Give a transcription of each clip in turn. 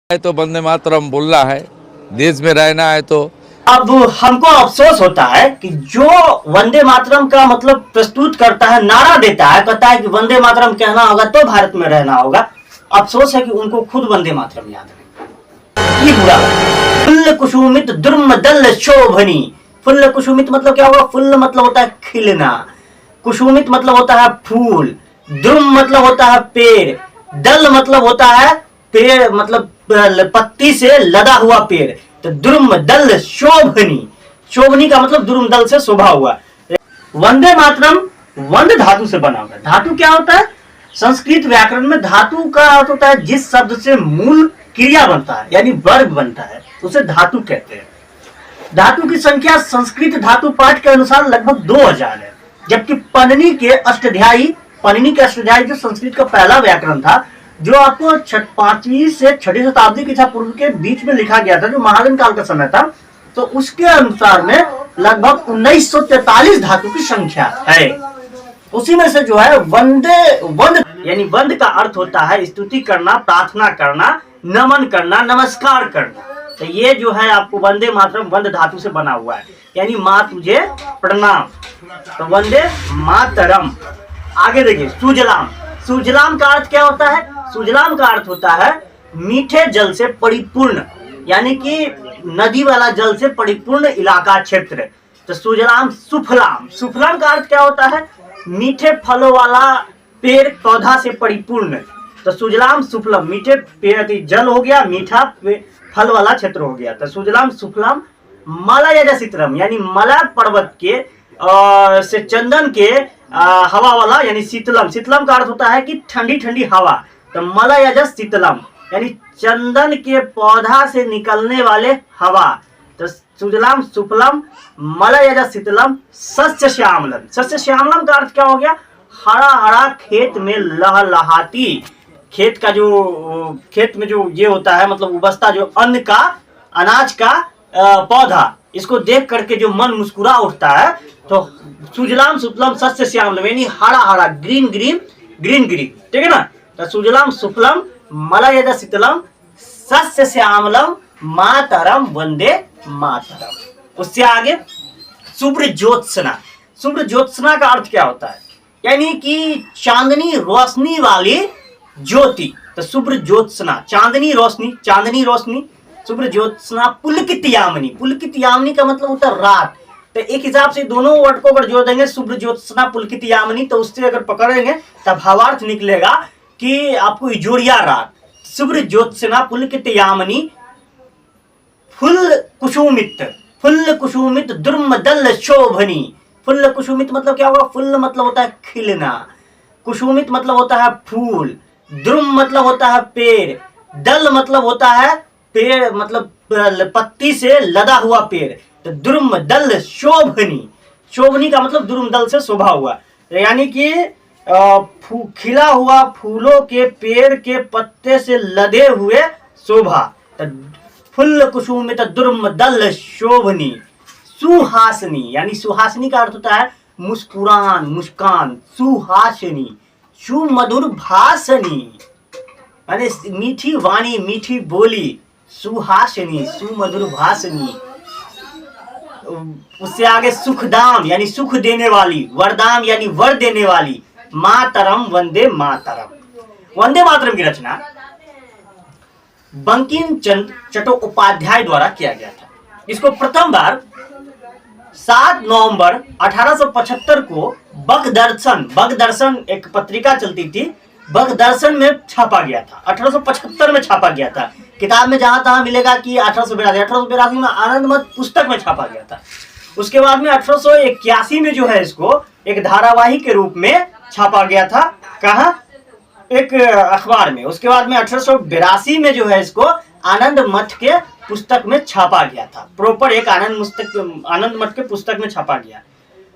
है तो वंदे मातरम बोलना है, देश में रहना है तो। अब हमको अफसोस होता है कि जो वंदे मातरम का मतलब प्रस्तुत करता है, नारा देता है, कहता है कि वंदे मातरम कहना होगा तो भारत में रहना होगा, अफसोस है कि उनको खुद वंदे मातरम याद है। ये बुरा फुल्ल कुसुमित दुर्मदल शोभनी। फुल्ल कुसुमित मतलब क्या होगा? फुल्ल मतलब होता है खिलना, कुसुमित मतलब होता है फूल, द्रुम मतलब होता है पेड़, दल मतलब होता है पेड़ मतलब पत्ती से लदा हुआ पेड़। तो द्रुम दल शोभनी, शोभनी का मतलब द्रुम दल से शोभा हुआ। वंदे मातरम वंद धातु से बना हुआ। धातु क्या होता है? संस्कृत व्याकरण में धातु का अर्थ होता है जिस शब्द से मूल क्रिया बनता है यानी वर्ग बनता है, उसे धातु कहते हैं। धातु की संख्या संस्कृत धातु पाठ के अनुसार लगभग 2000 है, जबकि पनिनी के अष्टाध्यायी जो संस्कृत का पहला व्याकरण था, जो आपको 5वीं से 6वीं शताब्दी की पूर्व के बीच में लिखा गया था, जो महालन काल का समय था, तो उसके अनुसार में लगभग 1943 धातु की संख्या है। उसी में से जो है वंद यानी वंद का अर्थ होता है स्तुति करना, प्रार्थना करना, नमन करना, नमस्कार करना। तो ये जो है आपको वंदे मातरम वंद धातु से बना हुआ है, यानी माँ तुझे प्रणाम। तो वंदे मातरम। आगे देखिए सुजलाम। सुजलाम का अर्थ क्या होता है? सुजलाम का अर्थ होता है मीठे जल से परिपूर्ण, यानी कि नदी वाला जल से परिपूर्ण इलाका क्षेत्र। तो सुजलाम सुफलाम। सुफलाम का अर्थ क्या होता है? मीठे फलों वाला पेड़ पौधा से परिपूर्ण। तो सुजलाम सुफलम, मीठे पेड़ जल हो गया, मीठा फल वाला क्षेत्र हो गया। तो सुजलाम सुफलाम। मलयज शीतलम, यानी मलय पर्वत के से चंदन के हवा वाला, यानी शीतलम। शीतलम का अर्थ होता है कि ठंडी ठंडी हवा। तो मलयज शीतलम यानी चंदन के पौधा से निकलने वाले हवा। तो सुजलाम सुफलम मलयज शीतलम सस्य श्यामलम। सस्य श्यामलम का अर्थ क्या हो गया? हरा हरा खेत में लहलहाती, खेत का जो खेत में जो ये होता है मतलब उपजता जो अन्न का, अनाज का पौधा, इसको देख करके जो मन मुस्कुरा उठता है। तो सुजलाम सुफलम सस्य श्यामलम यानी हरा हरा, ग्रीन ग्रीन ग्रीन ग्रीन, ठीक है ना। तो सुजलाम सुफलम मलयज शीतलम सस्य श्यामलम मातरम वंदे मातरम। उससे आगे शुभ्र ज्योत्सना। शुभ्र ज्योत्सना का अर्थ क्या होता है? यानी कि चांदनी रोशनी वाली ज्योति। तो शुभ्र ज्योत्सना, चांदनी रोशनी, चांदनी रोशनी। शुभ्र ज्योत्सना पुलकित यामिनी। पुलकित यामिनी का मतलब होता है रात। तो एक हिसाब से दोनों वर्ड को अगर जोड़ देंगे, शुभ्र ज्योत्सना पुलकित यामिनी, तो उससे अगर पकड़ेंगे तब भावार्थ निकलेगा कि आपको इजोरिया रात। शुभ्र ज्योत्सना पुलकित यामिनी फुल कुसुमित दुर्मदल शोभनी। फुल्ल कुसुमित मतलब क्या होगा? फुल्ल मतलब होता है खिलना, कुसुमित मतलब होता है फूल, द्रुम मतलब होता है पेड़, दल मतलब होता है पेड़ मतलब पत्ती से लदा हुआ पेड़। तो द्रुम दल शोभनी। शोभनी का मतलब द्रुम दल से शोभा हुआ, यानी कि खिला हुआ फूलों के पेड़ के पत्ते से लदे हुए शोभा। तो फुल्ल कुसुमित द्रुम दल शोभनी। सुहासनी, यानी सुहासनी का अर्थ होता है मुस्कुरान, मुस्कान। सुहासनी। सुमधुर भाषणी यानी मीठी वाणी, मीठी बोली। सुहासनी, सुमधुर भाषणी। उससे आगे सुखदाम यानी सुख देने वाली, वरदाम यानी वर देने वाली। मातरम वंदे मातरम। वंदे मातरम की रचना बंकिम चंद्र चट्टोपाध्याय द्वारा किया गया था। इसको प्रथम बार 7 नवंबर 1875 को बगदर्शन एक पत्रिका चलती थी, बगदर्शन में छापा गया था। 1875 में छापा गया था। किताब में जहां तहां मिलेगा कि 1882 में आनंदमठ पुस्तक में छापा गया था। उसके बाद में 1881 में जो है इसको एक धारावाहिक के रूप में छापा गया था। कहाँ? एक अखबार में। उसके बाद में 1882 में जो है इसको आनंद मठ के पुस्तक में छापा गया था। प्रॉपर एक आनंद मठ के पुस्तक में छापा गया।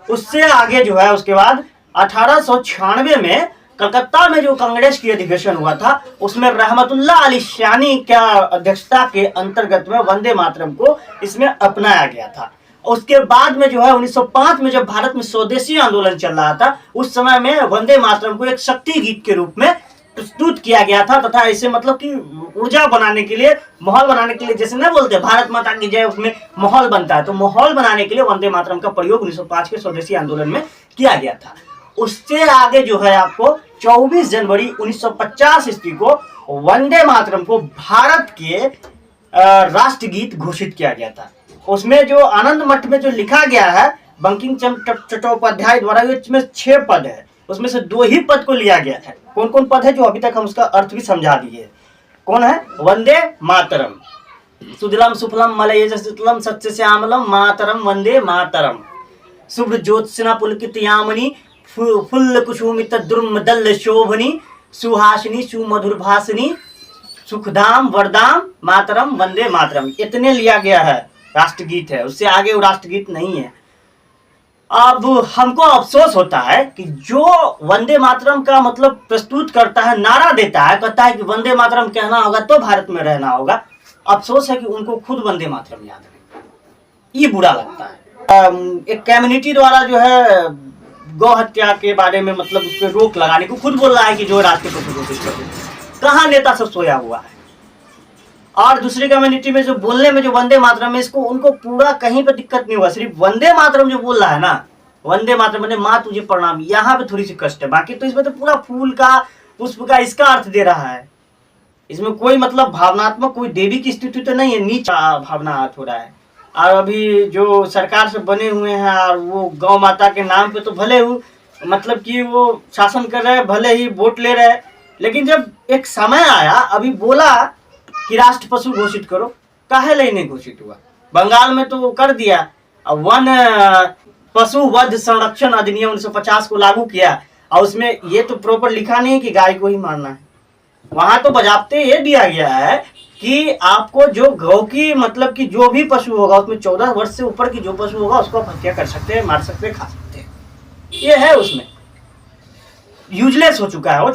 उससे आगे जो है उसके बाद 1896 में कलकत्ता में जो कांग्रेस की अधिवेशन हुआ था, उसमें रहमतुल्लाह अली शानी का अध्यक्षता के अंतर्गत में वंदे मातरम को इसमें अपनाया गया था। उसके बाद में जो है 1905 में जब भारत में स्वदेशी आंदोलन चल रहा था, उस समय में वंदे मातरम को एक शक्ति गीत के रूप में प्रस्तुत किया गया था, तथा इसे मतलब कि ऊर्जा बनाने के लिए, माहौल बनाने के लिए, जैसे ना बोलते हैं भारत माता की जय, उसमें माहौल बनता है, तो माहौल बनाने के लिए वंदे मातरम का प्रयोग 1905 के स्वदेशी आंदोलन में किया गया था। उससे आगे जो है आपको 24 जनवरी 1950 ईस्वी को वंदे मातरम को भारत के राष्ट्रगीत घोषित किया गया था। उसमें जो आनंद मठ में जो लिखा गया है बंकिम चंद्र चट्टोपाध्याय द्वारा, इसमें 6 पद है, उसमें से 2 ही पद को लिया गया है। कौन कौन पद है जो अभी तक हम उसका अर्थ भी समझा दिए। कौन है? वंदे मातरम, सुजलाम सुफलम मलयज शीतलम सत्य श्यामलम मातरम वंदे मातरम, शुभ्र ज्योत्स्ना पुलकित यामिनी फुल्ल कुसुमित दुर्मदल शोभनी सुहासिनी सुमधुर भासिनी सुखधाम वरदाम मातरम वंदे मातरम, इतने लिया गया है, राष्ट्रगीत है, उससे आगे वो राष्ट्रगीत नहीं है। अब हमको अफसोस होता है कि जो वंदे मातरम का मतलब प्रस्तुत करता है, नारा देता है, कहता है कि वंदे मातरम कहना होगा तो भारत में रहना होगा, अफसोस है कि उनको खुद वंदे मातरम याद नहीं। ये बुरा लगता है। एक कम्युनिटी द्वारा जो है गौ हत्या के बारे में मतलब उस पर रोक लगाने को खुद बोल रहा है कि जो राष्ट्रीय पशु घोषित कर दे। कहाँ नेता सब सोया हुआ है? और दूसरी कम्युनिटी में जो बोलने में जो वंदे मातरम है, इसको उनको पूरा कहीं पे दिक्कत नहीं हुआ, सिर्फ वंदे मातरम जो बोल रहा है ना, वंदे मातरम मैंने माँ तुझे प्रणाम, यहाँ पे थोड़ी सी कष्ट है, बाकी तो इसमें तो पूरा फूल का पुष्प का इसका अर्थ दे रहा है। इसमें कोई मतलब भावनात्मक कोई देवी की स्थिति तो नहीं है, नीचा भावना अर्थ हो रहा है। और अभी जो सरकार से बने हुए हैं और वो गौ माता के नाम पे तो भले हो मतलब कि वो शासन कर रहे हैं, भले ही वोट ले रहे हैं, लेकिन जब एक समय आया, अभी बोला कि राष्ट्र पशु घोषित करो, काहे लिए नहीं घोषित हुआ? बंगाल में तो कर दिया, वन पशु वध संरक्षण अधिनियम 1950 को लागू किया, और उसमें ये तो प्रॉपर लिखा नहीं है कि गाय को ही मारना है। वहां तो बजाबते ये दिया गया है कि आपको जो गौ की मतलब कि जो भी पशु होगा उसमें 14 वर्ष से ऊपर की जो पशु होगा उसको आप हत्या कर सकते हैं, मार सकते हैं, खा सकते हैं। ये है उसमें यूजलेस हो चुका है वो।